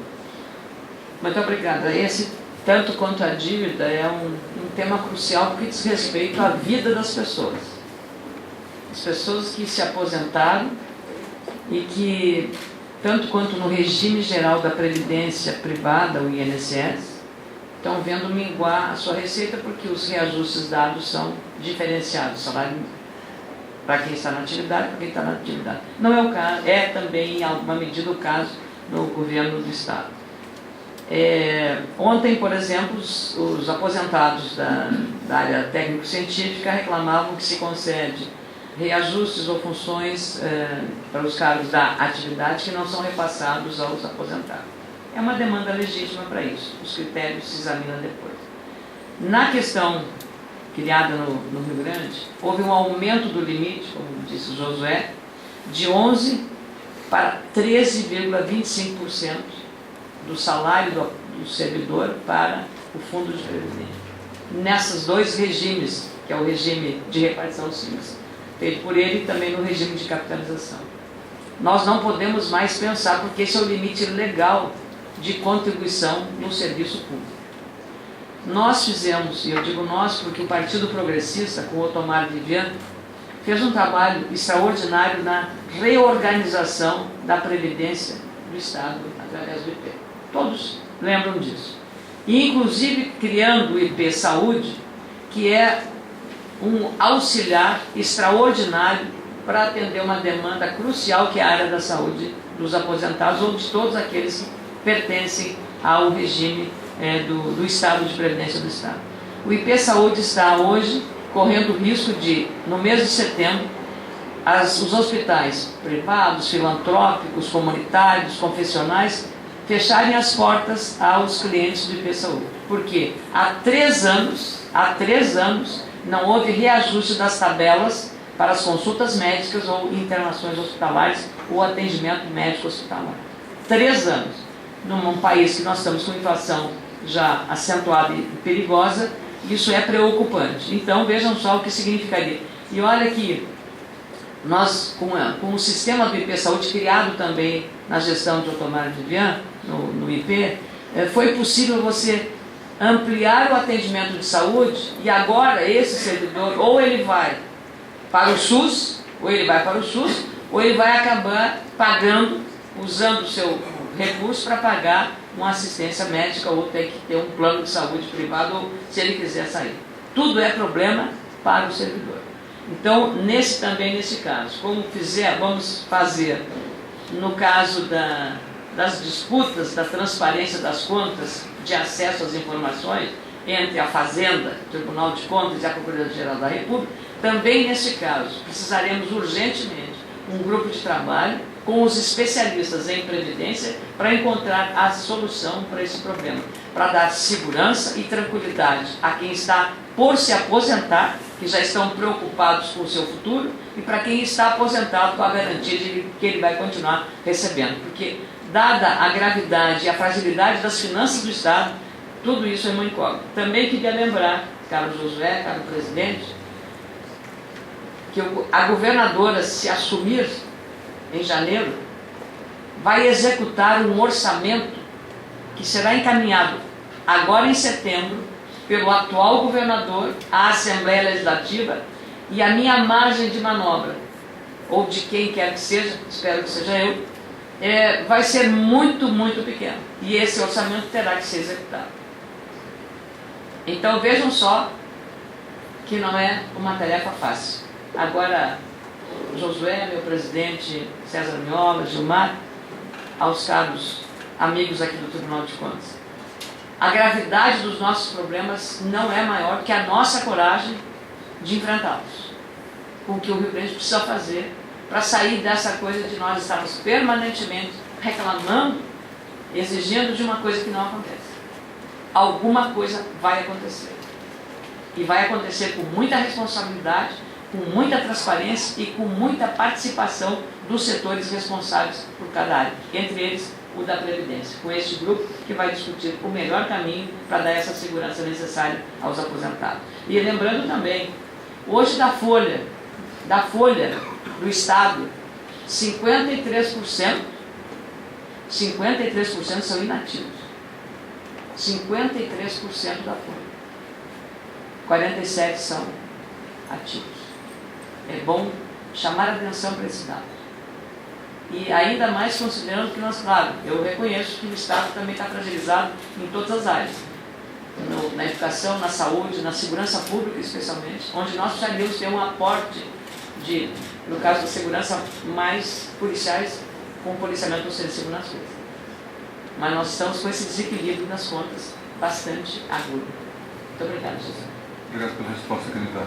Muito obrigada. Esse, tanto quanto a dívida, é um tema crucial porque diz respeito à vida das pessoas. As pessoas que se aposentaram e que, tanto quanto no regime geral da Previdência Privada, o INSS, estão vendo minguar a sua receita porque os reajustes dados são diferenciados, salário para quem está na atividade, para quem está na atividade. Não é o caso, é também em alguma medida o caso no governo do Estado. Ontem, por exemplo, os aposentados da área técnico-científica reclamavam que se concede reajustes ou funções para os cargos da atividade que não são repassados aos aposentados. É uma demanda legítima para isso, os critérios se examinam depois. Na questão criada no Rio Grande, houve um aumento do limite, como disse o Josué, de 11% para 13,25% do salário do servidor para o fundo de previdência. Nesses dois regimes, que é o regime de repartição simples, feito por ele, e também no regime de capitalização. Nós não podemos mais pensar, porque esse é o limite legal de contribuição no serviço público. Nós fizemos, e eu digo nós porque o Partido Progressista, com o Otomar Vivian, fez um trabalho extraordinário na reorganização da Previdência do Estado através do IP. Todos lembram disso. E, inclusive, criando o IP Saúde, que é um auxiliar extraordinário para atender uma demanda crucial, que é a área da saúde dos aposentados ou de todos aqueles que pertencem ao regime do Estado, de Previdência do Estado. O IP Saúde está hoje correndo o risco de, no mês de setembro, os hospitais privados, filantrópicos, comunitários, confessionais, fecharem as portas aos clientes do IP Saúde. Porque há 3 anos, não houve reajuste das tabelas para as consultas médicas ou internações hospitalares ou atendimento médico hospitalar. 3 anos. Num país que nós estamos com inflação já acentuada e perigosa, isso é preocupante. Então, vejam só o que significaria. E olha que nós, com o sistema do IP Saúde, criado também na gestão de Otomar Vivian, no IP, foi possível você ampliar o atendimento de saúde, e agora esse servidor, ou ele vai para o SUS, ou ele vai acabar pagando, usando o seu recurso para pagar uma assistência médica, ou ter que ter um plano de saúde privado, ou se ele quiser sair. Tudo é problema para o servidor. Então, também nesse caso, vamos fazer no caso das disputas, da transparência das contas, de acesso às informações entre a Fazenda, o Tribunal de Contas e a Procuradoria-Geral da República, também nesse caso precisaremos urgentemente um grupo de trabalho com os especialistas em previdência para encontrar a solução para esse problema, para dar segurança e tranquilidade a quem está por se aposentar, que já estão preocupados com o seu futuro, e para quem está aposentado, com a garantia de que ele vai continuar recebendo. Porque, dada a gravidade e a fragilidade das finanças do Estado, tudo isso é uma incógnita. Também queria lembrar, caro Josué, caro presidente, que a governadora, se assumir em janeiro, vai executar um orçamento que será encaminhado agora em setembro pelo atual governador à Assembleia Legislativa, e a minha margem de manobra, ou de quem quer que seja, espero que seja eu, vai ser muito, muito pequeno. E esse orçamento terá que ser executado. Então vejam só que não é uma tarefa fácil. Agora, Josué, meu presidente, César Miola, Gilmar, aos caros amigos aqui do Tribunal de Contas. A gravidade dos nossos problemas não é maior que a nossa coragem de enfrentá-los. Com o que o Rio Grande precisa fazer para sair dessa coisa de nós estarmos permanentemente reclamando, exigindo de uma coisa que não acontece. Alguma coisa vai acontecer. E vai acontecer com muita responsabilidade, com muita transparência e com muita participação dos setores responsáveis por cada área, entre eles o da Previdência, com este grupo que vai discutir o melhor caminho para dar essa segurança necessária aos aposentados. E lembrando também, hoje da folha do Estado, 53% são inativos. 53% da folha. 47% são ativos. É bom chamar a atenção para esse dado. E ainda mais considerando que nós, claro, eu reconheço que o Estado também está fragilizado em todas as áreas. Na educação, na saúde, na segurança pública especialmente, onde nós precisaríamos ter um aporte de, no caso da segurança, mais policiais com policiamento no serviço de segurança pública. Mas nós estamos com esse desequilíbrio nas contas bastante agudo. Muito obrigado, Jesus. Obrigado pela resposta, candidato.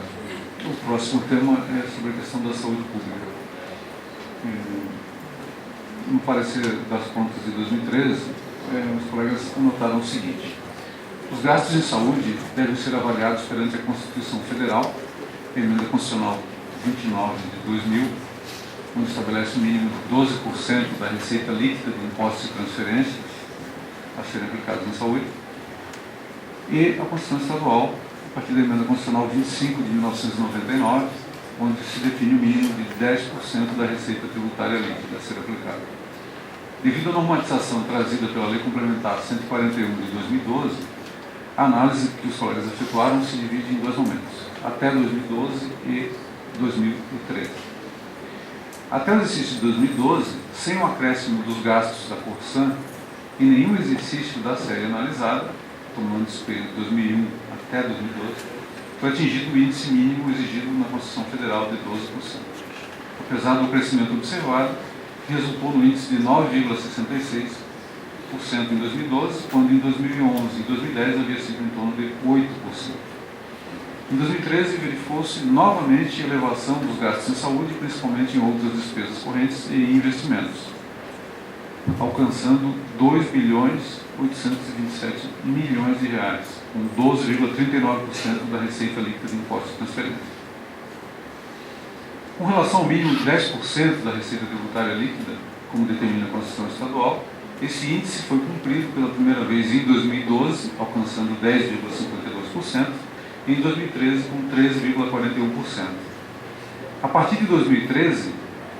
O próximo tema é sobre a questão da saúde pública. No parecer das contas de 2013, os colegas anotaram o seguinte: os gastos em saúde devem ser avaliados perante a Constituição Federal, emenda constitucional 29 de 2000, onde estabelece um mínimo de 12% da receita líquida de impostos e transferências a serem aplicados em saúde, e a Constituição Estadual, a partir da emenda constitucional 25 de 1999, onde se define o mínimo de 10% da receita tributária líquida a ser aplicada. Devido à normatização trazida pela Lei Complementar 141 de 2012, a análise que os colegas efetuaram se divide em dois momentos, até 2012 e 2013. Até o exercício de 2012, sem o acréscimo dos gastos da Corsan e nenhum exercício da série analisada, tomando esse período de 2001 até 2012, foi atingido o índice mínimo exigido na Constituição Federal de 12%. Apesar do crescimento observado, resultou no índice de 9,66% em 2012, quando em 2011 e 2010 havia sido em torno de 8%. Em 2013, verificou-se novamente a elevação dos gastos em saúde, principalmente em outras despesas correntes e investimentos, alcançando 2.827 bilhões de reais, com 12,39% da receita líquida de impostos e transferências. Com relação ao mínimo de 10% da receita tributária líquida, como determina a Constituição Estadual, esse índice foi cumprido pela primeira vez em 2012, alcançando 10,52%, e em 2013 com 13,41%. A partir de 2013,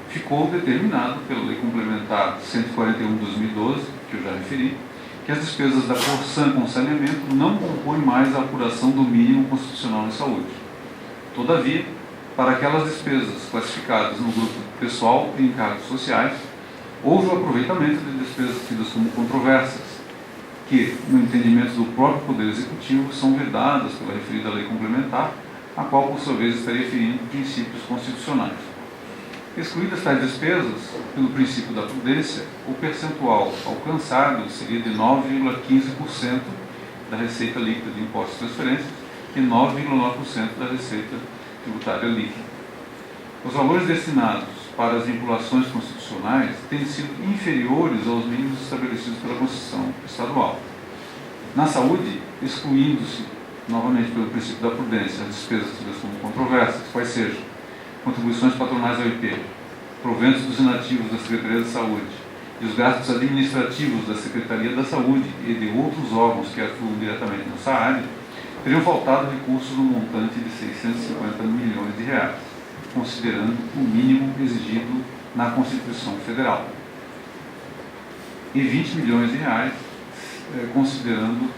ficou determinado pela Lei Complementar 141 de 2012, que eu já referi, que as despesas da Corsan com saneamento não compõem mais a apuração do mínimo constitucional em saúde. Todavia, para aquelas despesas classificadas no grupo pessoal e encargos sociais, houve o aproveitamento de despesas tidas como controversas, que, no entendimento do próprio Poder Executivo, são vedadas pela referida lei complementar, a qual, por sua vez, estaria ferindo princípios constitucionais. Excluídas tais despesas, pelo princípio da prudência, o percentual alcançado seria de 9,15% da receita líquida de impostos e transferências e 9,9% da receita tributária líquida. Os valores destinados para as vinculações constitucionais têm sido inferiores aos mínimos estabelecidos pela Constituição Estadual. Na saúde, excluindo-se, novamente pelo princípio da prudência, as despesas tidas como controversas, quais sejam contribuições patronais ao IP, proventos dos inativos da Secretaria da Saúde e os gastos administrativos da Secretaria da Saúde e de outros órgãos que atuam diretamente nessa área, teriam faltado recursos no montante de 650 milhões de reais, considerando o mínimo exigido na Constituição Federal, e 20 milhões de reais, considerando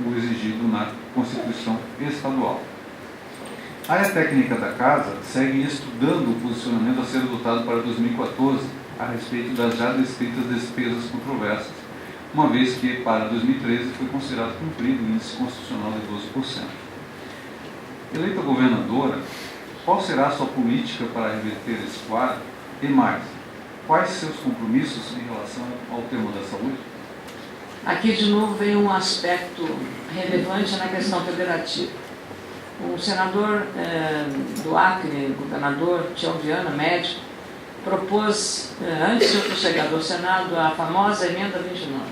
o exigido na Constituição Estadual. A área técnica da Casa segue estudando o posicionamento a ser adotado para 2014 a respeito das já descritas despesas controversas, uma vez que para 2013 foi considerado cumprido o índice constitucional de 12%. Eleita governadora, qual será a sua política para reverter esse quadro? E mais, quais seus compromissos em relação ao tema da saúde? Aqui, de novo, vem um aspecto relevante na questão federativa. O senador do Acre, governador Tião Viana, médico, propôs, antes de eu ter chegado ao Senado, a famosa emenda 29.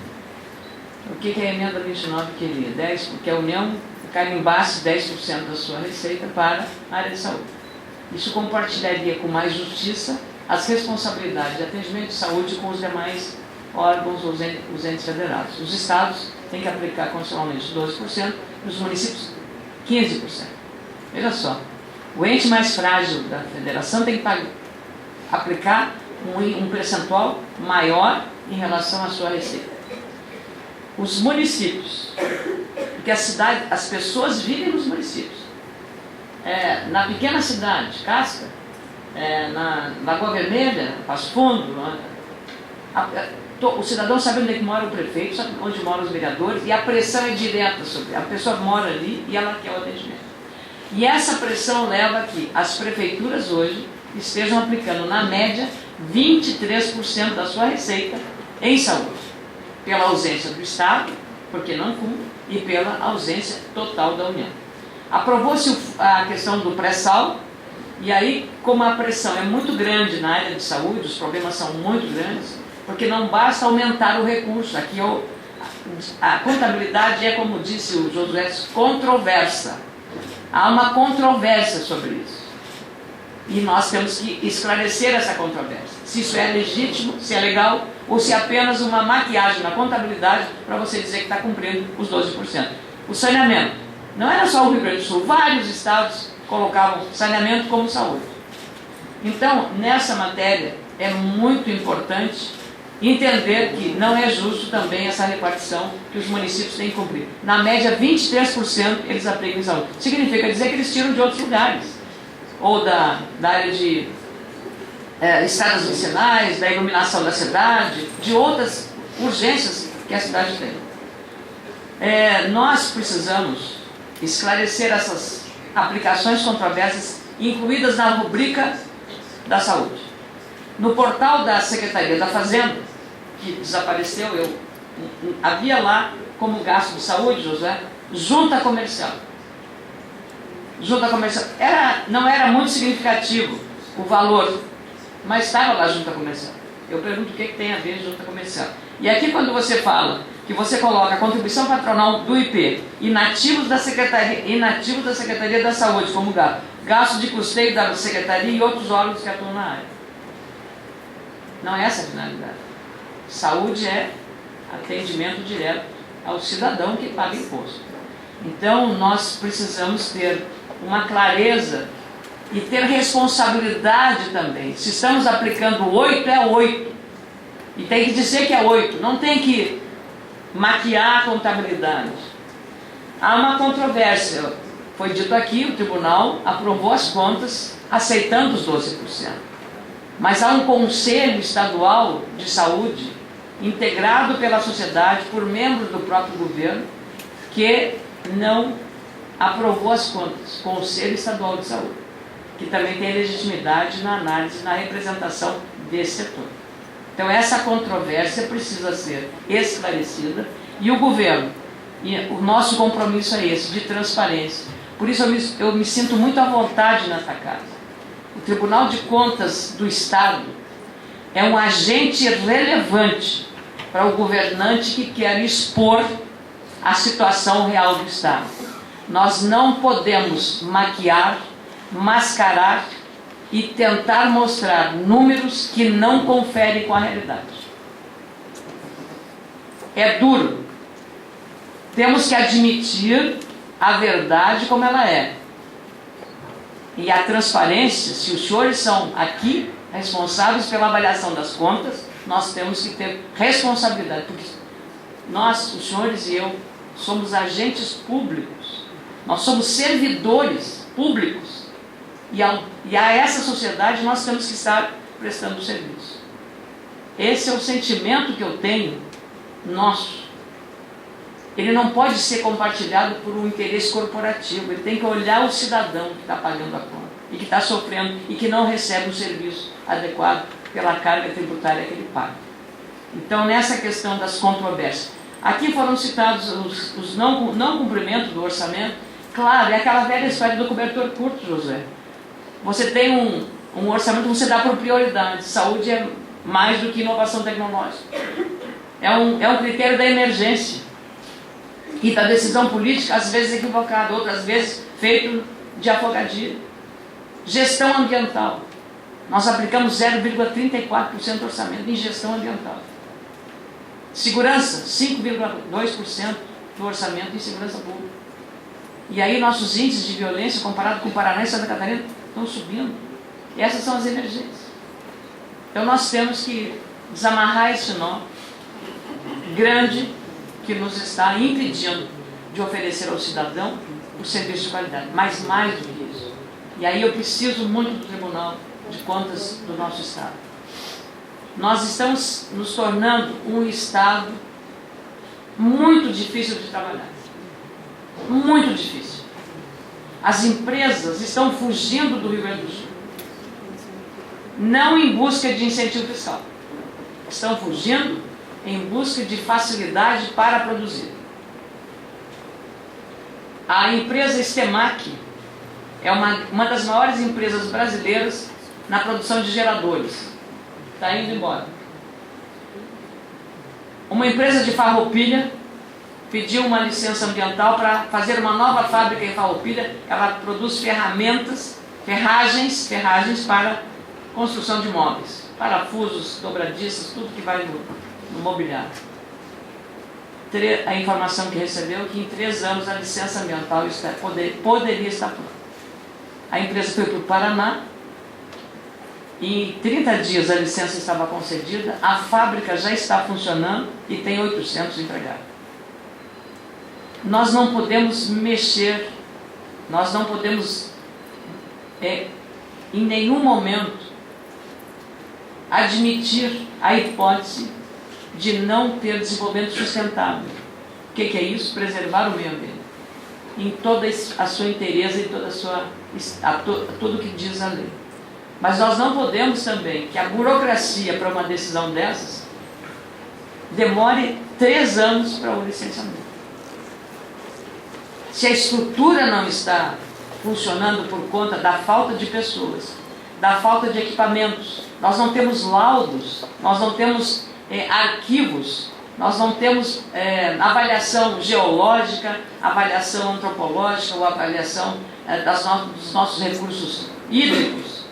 O que a emenda 29 queria? 10, porque a União carimbasse 10% da sua receita para a área de saúde. Isso compartilharia com mais justiça as responsabilidades de atendimento de saúde com os demais órgãos, os entes federados. Os estados têm que aplicar constitucionalmente 12% e os municípios 15%. Veja só, o ente mais frágil da federação tem que aplicar um percentual maior em relação à sua receita. Os municípios, porque as pessoas vivem nos municípios. Na pequena cidade, Casca, na Lagoa Vermelha, Passo Fundo, o cidadão sabe onde é que mora o prefeito, sabe onde moram os vereadores, e a pressão é direta sobre a pessoa mora ali e ela quer o atendimento. E essa pressão leva a que as prefeituras hoje estejam aplicando, na média, 23% da sua receita em saúde, pela ausência do Estado, porque não cumpre, e pela ausência total da União. aprovou-se a questão do pré-sal, e aí, como a pressão é muito grande na área de saúde, os problemas são muito grandes, porque não basta aumentar o recurso. Aqui a contabilidade é, como disse o Josué, controversa. Há uma controvérsia sobre isso. E nós temos que esclarecer essa controvérsia. Se isso é legítimo, se é legal, ou se é apenas uma maquiagem na contabilidade para você dizer que está cumprindo os 12%. O saneamento. Não era só o Rio Grande do Sul, vários estados colocavam saneamento como saúde. Então, nessa matéria, é muito importante entender que não é justo também essa repartição que os municípios têm que cumprir. Na média, 23% eles aplicam em saúde. Significa dizer que eles tiram de outros lugares. Ou da área de estradas vicinais, da iluminação da cidade, de outras urgências que a cidade tem. Nós precisamos esclarecer essas aplicações controversas incluídas na rubrica da saúde. No portal da Secretaria da Fazenda, que desapareceu, havia lá como gasto de saúde, José, junta comercial. Junta comercial. Não era muito significativo o valor, mas estava lá junta comercial. Eu pergunto o que tem a ver junta comercial. E aqui quando você fala que você coloca a contribuição patronal do IP, inativos da Secretaria da Saúde como gasto de custeio da Secretaria e outros órgãos que atuam na área. Não é essa a finalidade. Saúde é atendimento direto ao cidadão que paga imposto. Então, nós precisamos ter uma clareza e ter responsabilidade também. Se estamos aplicando 8, é 8. E tem que dizer que é 8. Não tem que maquiar a contabilidade. Há uma controvérsia. Foi dito aqui, o tribunal aprovou as contas aceitando os 12%. Mas há um conselho estadual de saúde, integrado pela sociedade, por membros do próprio governo, que não aprovou as contas. Conselho Estadual de Saúde, que também tem legitimidade na análise, na representação desse setor. Então essa controvérsia precisa ser esclarecida e o governo, e o nosso compromisso é esse, de transparência. Por isso eu me sinto muito à vontade nesta casa. O Tribunal de Contas do Estado é um agente relevante para o governante que quer expor a situação real do Estado. Nós não podemos maquiar, mascarar e tentar mostrar números que não conferem com a realidade. É duro. Temos que admitir a verdade como ela é. E a transparência, se os senhores são aqui responsáveis pela avaliação das contas, nós temos que ter responsabilidade, porque nós, os senhores e eu, somos agentes públicos, nós somos servidores públicos, e a essa sociedade nós temos que estar prestando serviço. Esse é o sentimento que eu tenho, nosso. Ele não pode ser compartilhado por um interesse corporativo, ele tem que olhar o cidadão que está pagando a conta, e que está sofrendo, e que não recebe um serviço adequado pela carga tributária que ele paga. Então, nessa questão das controvérsias, aqui foram citados os não cumprimento do orçamento. Claro, é aquela velha história do cobertor curto, José. Você tem um orçamento que você dá por prioridade. Saúde é mais do que inovação tecnológica. É um critério da emergência e da decisão política, às vezes equivocada, outras vezes feito de afogadia. Gestão ambiental. Nós aplicamos 0,34% do orçamento em gestão ambiental. Segurança, 5,2% do orçamento em segurança pública. E aí nossos índices de violência, comparado com o Paraná e Santa Catarina, estão subindo. E essas são as emergências. Então nós temos que desamarrar esse nó grande que nos está impedindo de oferecer ao cidadão o serviço de qualidade. Mas mais do que isso. E aí eu preciso muito do Tribunal de Contas do nosso Estado. Nós estamos nos tornando um Estado muito difícil de trabalhar. Muito difícil. As empresas estão fugindo do Rio Grande do Sul. Não em busca de incentivo fiscal. Estão fugindo em busca de facilidade para produzir. A empresa Estemac é uma das maiores empresas brasileiras na produção de geradores. Está indo embora. Uma empresa de Farroupilha pediu uma licença ambiental para fazer uma nova fábrica em Farroupilha. Ela produz ferragens para construção de móveis, parafusos, dobradiças, tudo que vai no mobiliário. A informação que recebeu é que em 3 anos a licença ambiental poderia estar pronta. A empresa foi para o Paraná, e em 30 dias a licença estava concedida, a fábrica já está funcionando e tem 800 empregados. Nós não podemos mexer, nós não podemos em nenhum momento admitir a hipótese de não ter desenvolvimento sustentável. O que é isso? Preservar o meio ambiente em toda a sua inteireza e tudo que diz a lei. Mas nós não podemos também que a burocracia para uma decisão dessas demore 3 anos para o licenciamento. Se a estrutura não está funcionando por conta da falta de pessoas, da falta de equipamentos, nós não temos laudos, nós não temos arquivos, nós não temos avaliação geológica, avaliação antropológica ou avaliação dos nossos recursos hídricos.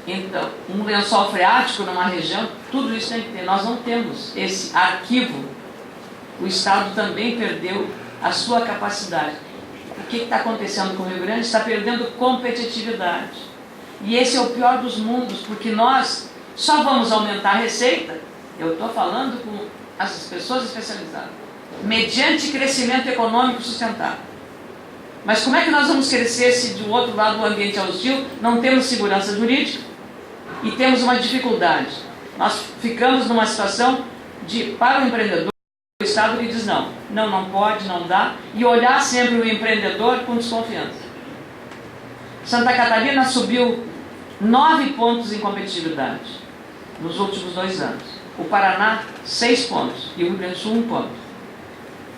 Então, um lençol freático numa região, tudo isso tem que ter. Nós não temos esse arquivo. O Estado também perdeu a sua capacidade. O que está acontecendo com o Rio Grande? Está perdendo competitividade. E esse é o pior dos mundos, porque nós só vamos aumentar a receita, eu estou falando com as pessoas especializadas, mediante crescimento econômico sustentável. Mas como é que nós vamos crescer se do outro lado do ambiente hostil não temos segurança jurídica e temos uma dificuldade? Nós ficamos numa situação para o empreendedor, o Estado lhe diz não pode, não dá, e olhar sempre o empreendedor com desconfiança. Santa Catarina subiu 9 pontos em competitividade nos últimos 2 anos. O Paraná, 6 pontos. E o Rio Grande do Sul, 1 ponto.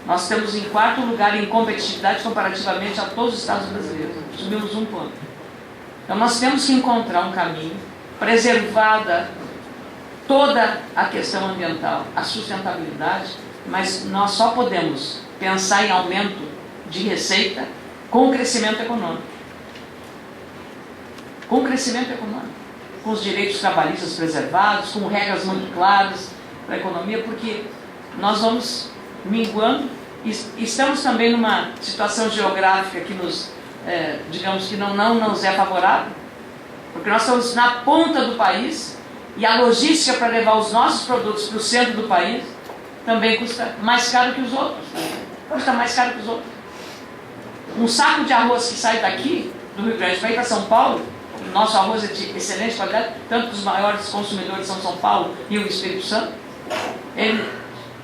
Nós estamos em 4º lugar em competitividade comparativamente a todos os estados brasileiros. Subimos 1 ponto. Então nós temos que encontrar um caminho, preservada toda a questão ambiental, a sustentabilidade, mas nós só podemos pensar em aumento de receita com crescimento econômico. Com crescimento econômico, com os direitos trabalhistas preservados, com regras muito claras para a economia, porque nós vamos minguando e estamos também numa situação geográfica que nos, digamos que não nos é favorável, porque nós estamos na ponta do país e a logística para levar os nossos produtos para o centro do país também custa mais caro que os outros. Custa mais caro que os outros. Um saco de arroz que sai daqui, do Rio Grande, para ir para São Paulo, nosso arroz é de excelente qualidade, tanto que os maiores consumidores são São Paulo e o Espírito Santo, ele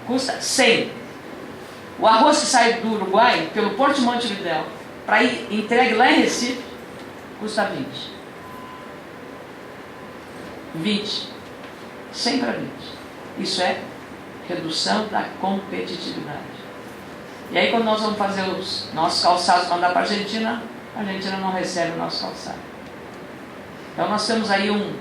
custa 100. O arroz que sai do Uruguai, pelo Porto de Montevidéu, para ir entregue lá em Recife, custa 20. 20. 100 para 20. Isso é redução da competitividade. E aí quando nós vamos fazer os nossos calçados para andar para a Argentina não recebe o nosso calçado. Então nós temos aí um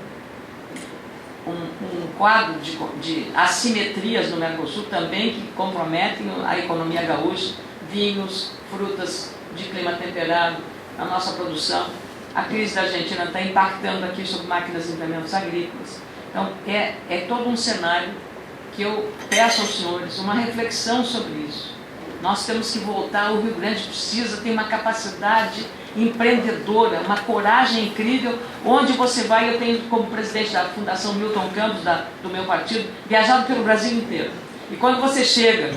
quadro de assimetrias no Mercosul também que comprometem a economia gaúcha, vinhos, frutas de clima temperado, a nossa produção. A crise da Argentina está impactando aqui sobre máquinas e implementos agrícolas. Então é todo um cenário que eu peço aos senhores uma reflexão sobre isso. Nós temos que voltar, o Rio Grande precisa ter uma capacidade empreendedora, uma coragem incrível, onde você vai, eu tenho como presidente da Fundação Milton Campos, do meu partido, viajado pelo Brasil inteiro. E quando você chega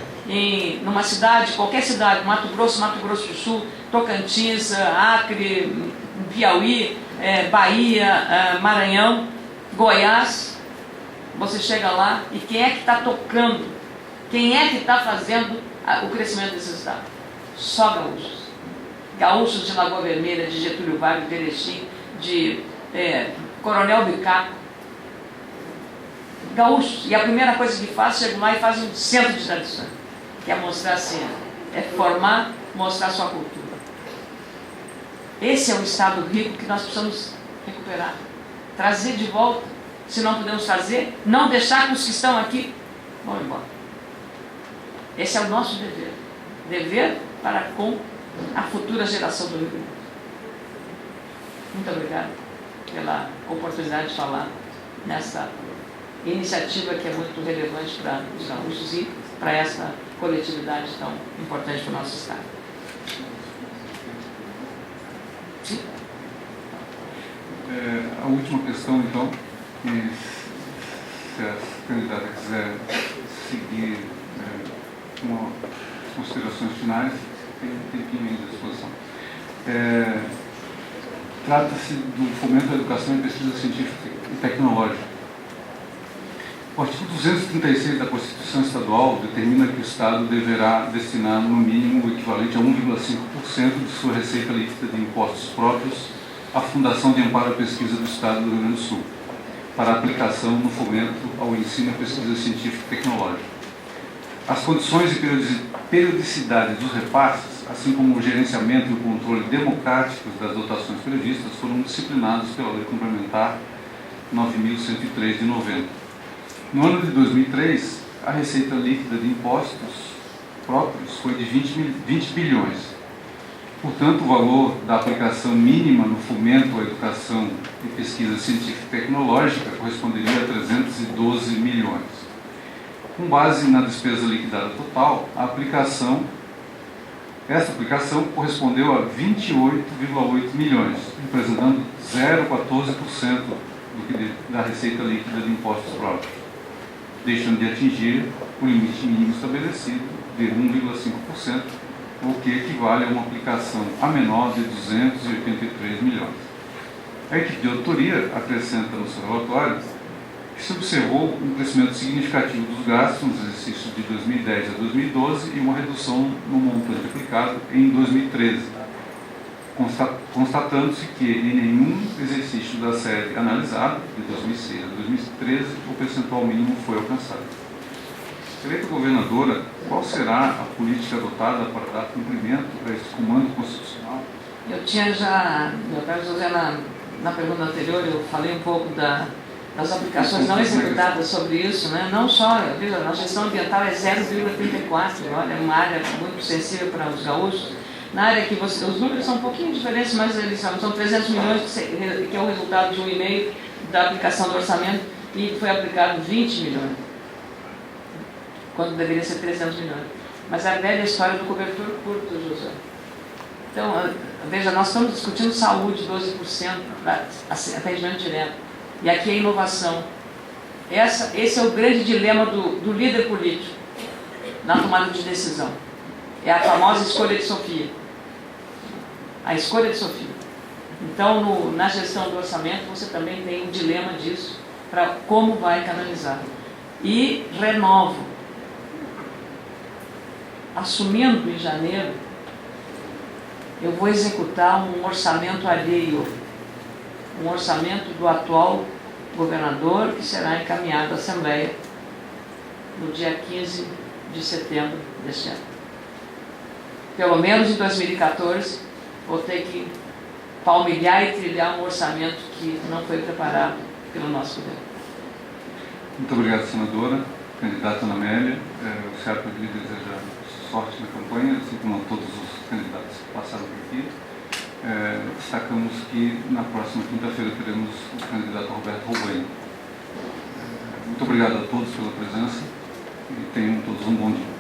numa cidade, qualquer cidade, Mato Grosso do Sul, Tocantins, Acre, Piauí, Bahia, Maranhão, Goiás, você chega lá e quem é que está tocando? Quem é que está fazendo o crescimento desse estado? Só gaúchos. Gaúchos de Lagoa Vermelha, de Getúlio Vargas, de Erechim, de Coronel Bicaco. Gaúchos. E a primeira coisa que faz, chegam lá e fazem um centro de tradição, que é mostrar assim, é formar, mostrar sua cultura. Esse é um Estado rico que nós precisamos recuperar, trazer de volta. Se não podemos trazer, não deixar que os que estão aqui vão embora. Esse é o nosso dever. Dever para com a futura geração do Rio Grande. Muito obrigada pela oportunidade de falar nessa iniciativa que é muito relevante para os gaúchos e para essa coletividade tão importante para o nosso Estado. Sim. A última questão, então, que se a candidata quiser seguir com as considerações finais, tem um tempinho ainda à disposição. Trata-se do fomento da educação e pesquisa científica e tecnológica. O artigo 236 da Constituição Estadual determina que o Estado deverá destinar no mínimo o equivalente a 1,5% de sua receita líquida de impostos próprios à Fundação de Amparo à Pesquisa do Estado do Rio Grande do Sul, para aplicação no fomento ao ensino e pesquisa científica e tecnológica. As condições e periodicidade dos repasses, assim como o gerenciamento e o controle democráticos das dotações previstas, foram disciplinados pela Lei Complementar 9.103 de 90. No ano de 2003, a receita líquida de impostos próprios foi de 20 bilhões. Portanto, o valor da aplicação mínima no fomento à educação e pesquisa científica e tecnológica corresponderia a 312 milhões. Com base na despesa liquidada total, essa aplicação correspondeu a 28,8 milhões, representando 0,14% da receita líquida de impostos próprios, deixando de atingir o limite mínimo estabelecido de 1,5%, o que equivale a uma aplicação a menor de 283 milhões. A equipe de auditoria acrescenta no seu relatório que se observou um crescimento significativo dos gastos nos exercícios de 2010 a 2012 e uma redução no montante aplicado em 2013, constatando-se que em nenhum exercício da série analisada, de 2006 a 2013, o percentual mínimo foi alcançado. Eleita governadora, qual será a política adotada para dar cumprimento a esse comando constitucional? Eu tinha já, meu caro José, na pergunta anterior, eu falei um pouco das aplicações não executadas sobre isso, né? Não só, veja, a gestão ambiental é 0,34, olha, é uma área muito sensível para os gaúchos. Na área que os números são um pouquinho diferentes, mas eles são 300 milhões, que é o resultado de 1,5% da aplicação do orçamento, e foi aplicado 20 milhões, quando deveria ser 300 milhões. Mas a velha história do cobertor curto, José. Então, veja, nós estamos discutindo saúde, 12%, atendimento direto. E aqui é inovação. Esse é o grande dilema do líder político na tomada de decisão. É a famosa escolha de Sofia. A escolha de Sofia. Então, na gestão do orçamento, você também tem um dilema disso, para como vai canalizar. E renovo. Assumindo em janeiro, eu vou executar um orçamento alheio, um orçamento do atual governador, que será encaminhado à Assembleia no dia 15 de setembro deste ano. Pelo menos em 2014, vou ter que palmilhar e trilhar um orçamento que não foi preparado pelo nosso governo. Muito obrigado, senadora. Candidata Ana Amélia, o senhor poderia desejar sorte na campanha, assim como todos os candidatos que passaram por aqui. Destacamos que na próxima quinta-feira teremos o candidato Roberto Robaina. Muito obrigado a todos pela presença e tenham todos um bom dia.